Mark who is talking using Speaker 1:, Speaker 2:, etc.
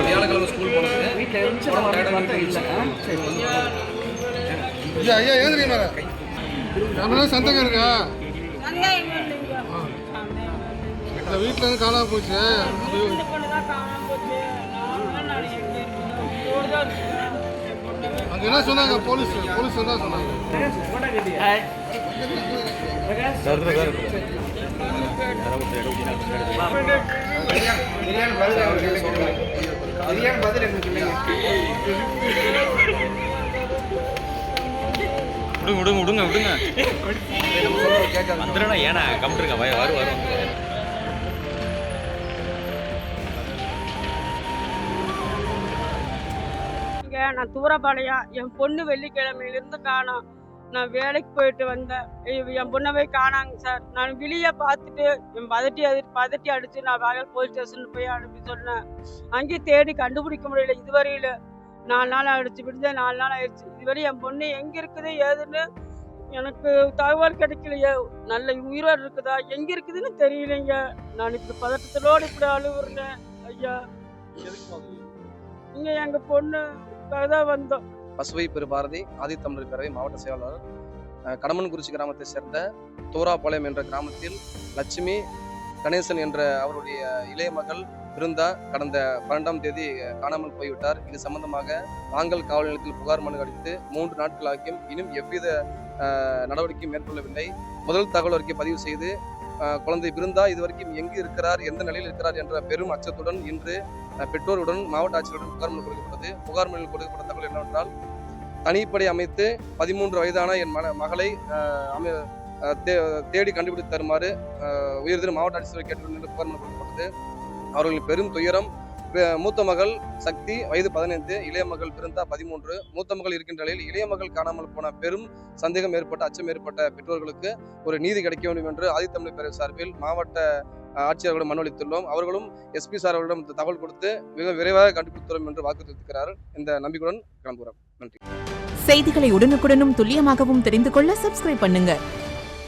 Speaker 1: வியாழக்கிழமை ஸ்கூல் போனது வீட்டில் இருந்துச்சு ஐயா ஏன் தெரியுமா சந்தகம் இருக்கா இந்த வீட்டில் இருந்து காணாம போச்சு. அங்கே என்ன சொன்னாங்க? போலீஸ் என்ன சொன்னாங்க?
Speaker 2: விடுங்க வந்துடுறா. ஏன்னா கம்ப்யூட்டருங்க வரும்
Speaker 3: நான் தூரப்பாளையம். என் பொண்ணு வெள்ளிக்கிழமையிலிருந்து காணோம். நான் வேலைக்கு போயிட்டு வந்தேன். என் பொண்ணவை காணாங்க சார். நான் வெளியே பார்த்துட்டு என் பதட்டி அடிச்சு நான் வாகல் போலீஸ் ஸ்டேஷன் போய் அனுப்பி சொன்னேன். அங்கேயும் தேடி கண்டுபிடிக்க முடியல. இதுவரையில 4 நாள் ஆயிடுச்சு. விடுதே 4 நாள் ஆயிடுச்சு. இதுவரை என் பொண்ணு எங்க இருக்குது ஏதுன்னு எனக்கு தகவல் கிடைக்கலையே. நல்ல உயிரோடு இருக்குதா எங்க இருக்குதுன்னு தெரியலைங்க. நான் இப்படி பதட்டத்தோடு இப்படி அழுவுறேன் ஐயா. இங்க எங்க பொண்ணு தான் வந்தோம்.
Speaker 4: பசுவை பெரு பாரதி ஆதித்தமிழர் பேரவை மாவட்ட செயலாளர். கடமன்குறிச்சி கிராமத்தை சேர்ந்த தூராபாளையம் என்ற கிராமத்தில் லட்சுமி கணேசன் என்ற அவருடைய இளைய மகள் பிருந்தா கடந்த 12ஆம் தேதி காணாமல் போய்விட்டார். இது சம்பந்தமாக வாங்கல் காவல் நிலையத்தில் புகார் மனு அளித்து 3 நாட்களாகியும் இன்னும் எவ்வித நடவடிக்கையும் மேற்கொள்ளவில்லை. முதல் தகவல் அறிக்கை பதிவு செய்து குழந்தை பிருந்தா இதுவரைக்கும் எங்கு இருக்கிறார், எந்த நிலையில் இருக்கிறார் என்ற பெரும் அச்சத்துடன் இன்று பெற்றோருடன் மாவட்ட ஆட்சியருடன் புகார் மனு கொடுக்கப்பட்டது. புகார் மனுவில் கொடுக்கப்பட்ட தகவல் என்னவென்றால், தனிப்படை அமைத்து 13 வயதான என் மகளை தேடி கண்டுபிடித்து தருமாறு உயர்திரு மாவட்ட ஆட்சியர் கேட்டுக்கொண்டு புகார் மனு கொடுக்கப்பட்டது. அவர்களின் பெரும் துயரம். மூத்த மகள் சக்தி வயது 15, இளைய மகள் பிருந்தா 13. மூத்த மகள் இருக்கின்ற நிலையில் இளைய மகள் காணாமல் போன பெரும் சந்தேகம் ஏற்பட்ட அச்சம் ஏற்பட்ட பெற்றோர்களுக்கு ஒரு நீதி கிடைக்க வேண்டும் என்று ஆதித்தமிழர் பேரவை சார்பில் மாவட்ட ஆட்சியர்களிடம் மனு அளித்துள்ளோம். அவர்களும் எஸ்பி சார் அவர்களிடம் தகவல் கொடுத்து மிக விரைவாக கண்டுபிடித்துள்ளோம் என்று வாக்குறுதியிருக்கிறார். இந்த நம்பிக்கையுடன் கிளம்புகிறோம். நன்றி.
Speaker 5: செய்திகளை உடனுக்குடனும் துல்லியமாகவும் தெரிந்து கொள்ள சப்ஸ்கிரைப் பண்ணுங்க.